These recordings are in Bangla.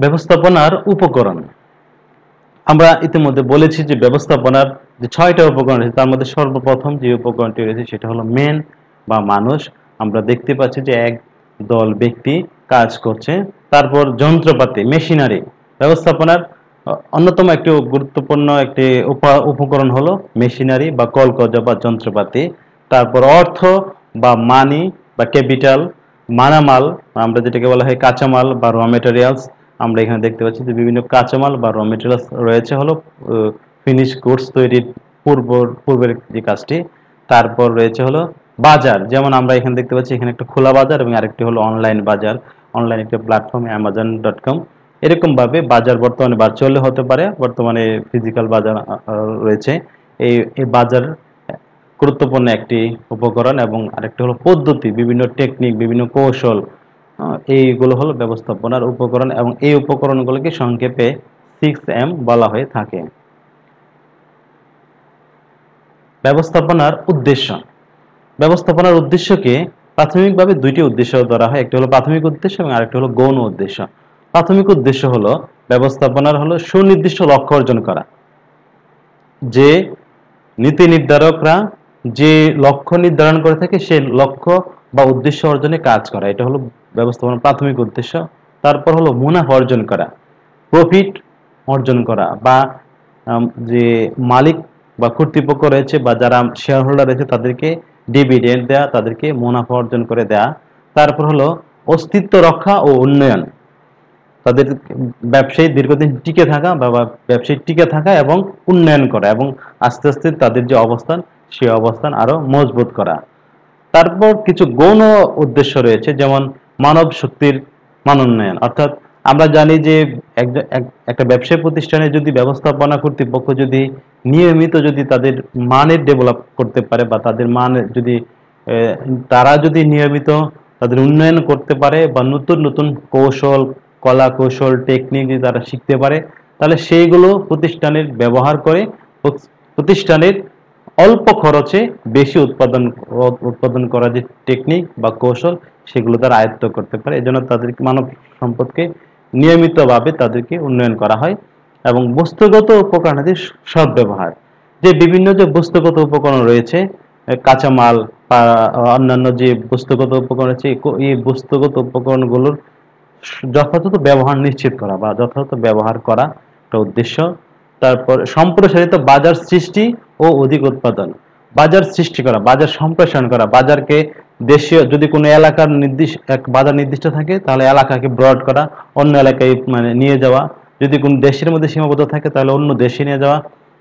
ব্যবস্থাপনার উপকরণ। আমরা ইতিমধ্যে বলেছি যে ব্যবস্থাপনার যে ৬টা উপকরণ রয়েছে তার মধ্যে সর্বপ্রথম যে উপকরণটি রয়েছে সেটা হলো মেন বা মানুষ। আমরা দেখতে পাচ্ছি যে এক দল ব্যক্তি কাজ করছে। তারপর যন্ত্রপাতি, মেশিনারি। ব্যবস্থাপনার অন্যতম একটি গুরুত্বপূর্ণ একটি উপকরণ হলো মেশিনারি বা কলকৌশল বা যন্ত্রপাতি। তারপর অর্থ বা মানি বা ক্যাপিটাল, মালামাল, আমরা যেটাকে বলা হয় কাঁচামাল বা র মেটেরিয়ালস। আমরা এখানে দেখতে পাচ্ছি যে বিভিন্ন কাঁচামাল বা র মেটেরিয়ালস রয়েছে হলো ফিনিশ গুডস তৈরির পূর্বের যে কাজটি। তারপর রয়েছে হলো বাজার, যেমন আমরা এখানে দেখতে পাচ্ছি এখানে একটা খোলা বাজার এবং আরেকটি হলো অনলাইন বাজার, অনলাইন একটা প্ল্যাটফর্ম amazon.com। এরকম ভাবে বাজার বর্তমানে ভার্চুয়ালি হতে পারে, বর্তমানে ফিজিক্যাল বাজার রয়েছে। এই বাজার গুরুত্বপূর্ণ একটি উপকরণ এবং আরেকটি হলো পদ্ধতি, বিভিন্ন টেকনিক, বিভিন্ন কৌশল। এইগুলো হলো ব্যবস্থাপনার উপকরণ এবং এই উপকরণগুলোকে সংক্ষেপে 6M বলা হয়ে থাকে। ব্যবস্থাপনার উদ্দেশ্য। ব্যবস্থাপনার উদ্দেশ্যকে প্রাথমিকভাবে দুইটি উদ্দেশ্য ধরা হয়, একটি হলো প্রাথমিক উদ্দেশ্য এবং আরেকটি হলো গৌণ উদ্দেশ্য। প্রাথমিক উদ্দেশ্য হলো ব্যবস্থাপনার হলো সুনির্দিষ্ট লক্ষ্য অর্জন করা। যে নীতি নির্ধারকরা যে লক্ষ্য নির্ধারণ করে থাকে সেই লক্ষ্য বা উদ্দেশ্য অর্জনে কাজ করা, এটা হলো ব্যবস্থাপনার প্রাথমিক উদ্দেশ্য। তারপর হলো মুনাফা অর্জন করা, প্রফিট অর্জন করা, বা যে মালিক বা কর্তৃপক্ষ রয়েছে বা যারা শেয়ার হোল্ডার রয়েছে তাদেরকে ডিভিডেন্ড দেয়া, তাদেরকে মুনাফা অর্জন করে দেয়া। তারপর হলো অস্তিত্ব রক্ষা ও উন্নয়ন, তাদের ব্যবসায়ী দীর্ঘদিন টিকে থাকা বা ব্যবসায়ী টিকে থাকা এবং উন্নয়ন করা এবং আস্তে আস্তে তাদের যে অবস্থান সেই অবস্থান আরো মজবুত করা। তারপর কিছু গৌণ উদ্দেশ্য রয়েছে, যেমন মানব শক্তির মানোন্নয়ন। অর্থাৎ আমরা জানি যে একটা ব্যবসায়ী প্রতিষ্ঠানে যদি ব্যবস্থাপনা কর্তৃপক্ষ যদি নিয়মিত যদি তাদের মানের ডেভেলপ করতে পারে বা তাদের মান যদি তারা যদি নিয়মিত তাদের উন্নয়ন করতে পারে বা নতুন নতুন কৌশল, কলা কৌশল, টেকনিক যদি তারা শিখতে পারে, তাহলে সেইগুলো প্রতিষ্ঠানের ব্যবহার করে প্রতিষ্ঠানের অল্প খরচে বেশি উৎপাদন করা যে টেকনিক বা কৌশল সেগুলো তারা আয়ত্ত করতে পারে। এজন্য তাদেরকে মানব সম্পদকে নিয়মিতভাবে তাদেরকে উন্নয়ন করা হয়। এবং বস্তুগত উপকরণাদির সদ্ব্যবহার, যে বিভিন্ন যে বস্তুগত উপকরণ রয়েছে, কাঁচামাল বা অন্যান্য যে বস্তুগত উপকরণ রয়েছে, এই বস্তুগত উপকরণগুলোর যথাযথ ব্যবহার নিশ্চিত করা বা যথাযথ ব্যবহার করা একটা উদ্দেশ্য। তারপর সম্প্রসারিত বাজার সৃষ্টি ও অধিক উৎপাদন, বাজার সৃষ্টি করা, বাজার সম্প্রসারণ করা, বাজারকে দেশীয় যদি কোনো এলাকার এক বাজার নির্দিষ্ট থাকে তাহলে এলাকাকে ব্রড করা, অন্য এলাকায় মানে নিয়ে যাওয়া। যদি কোনো দেশের মধ্যে সীমাবদ্ধ থাকে তাহলে অন্য দেশে নিয়ে যাওয়া।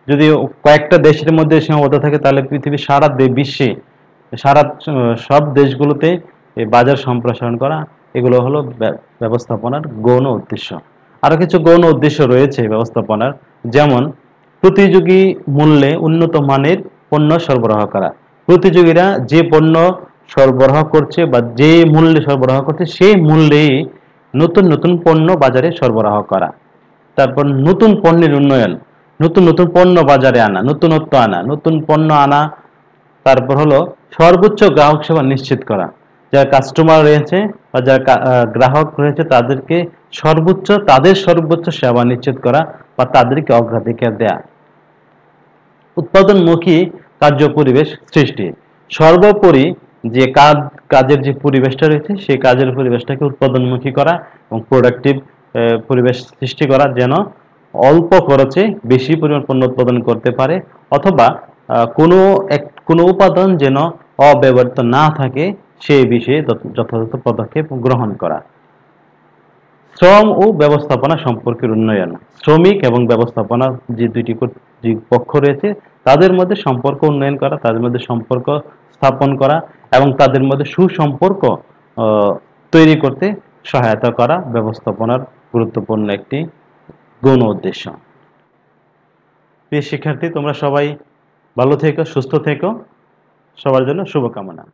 যদি কয়েকটা দেশের মধ্যে সীমাবদ্ধ থাকে তাহলে পৃথিবীর সারা বিশ্বে সারা সব দেশগুলোতে এই বাজার সম্প্রসারণ করা। এগুলো হলো ব্যবস্থাপনার গৌণ উদ্দেশ্য। আরো কিছু গৌণ উদ্দেশ্য রয়েছে ব্যবস্থাপনার, যেমন প্রতিযোগী মূল্যে উন্নত মানের পণ্য সরবরাহ করা। প্রতিযোগীরা যে পণ্য সরবরাহ করছে বা যে মূল্যে সরবরাহ করছে সেই মূল্যেই নতুন নতুন পণ্য বাজারে সরবরাহ করা। তারপর নতুন পণ্যের উন্নয়ন, নতুন নতুন পণ্য বাজারে আনা, নতুনত্ব আনা, নতুন পণ্য আনা। তারপর হলো সর্বোচ্চ গ্রাহক সেবা নিশ্চিত করা, যারা কাস্টমার রয়েছে বা যারা গ্রাহক রয়েছে তাদেরকে তাদের সর্বোচ্চ সেবা নিশ্চিত করা বা তাদেরকে অগ্রাধিকার দেয়া। উৎপাদনমুখী কার্য পরিবেশ সৃষ্টি, সর্বোপরি যে কাজের যে পরিবেশটা রয়েছে সেই কাজের পরিবেশটাকে উৎপাদনমুখী করা এবং প্রোডাক্টিভ পরিবেশ সৃষ্টি করা, যেন অল্প খরচে বেশি পরিমাণ পণ্য উৎপাদন করতে পারে, অথবা কোনো উপাদান যেন অব্যবহৃত না থাকে সেই বিষয়ে যথাযথ পদক্ষেপ গ্রহণ করা। শ্রম ও ব্যবস্থাপনা সম্পর্কের উন্নয়ন, শ্রমিক এবং ব্যবস্থাপনা যে দুইটি যে পক্ষ রয়েছে তাদের মধ্যে সম্পর্ক উন্নয়ন করা, তাদের মধ্যে সম্পর্ক স্থাপন করা এবং তাদের মধ্যে সুসম্পর্ক তৈরি করতে সহায়তা করা ব্যবস্থাপনার গুরুত্বপূর্ণ একটি গৌণ উদ্দেশ্য। প্রিয় শিক্ষার্থী, তোমরা সবাই ভালো থেকো, সুস্থ থেকো, সবার জন্য শুভকামনা।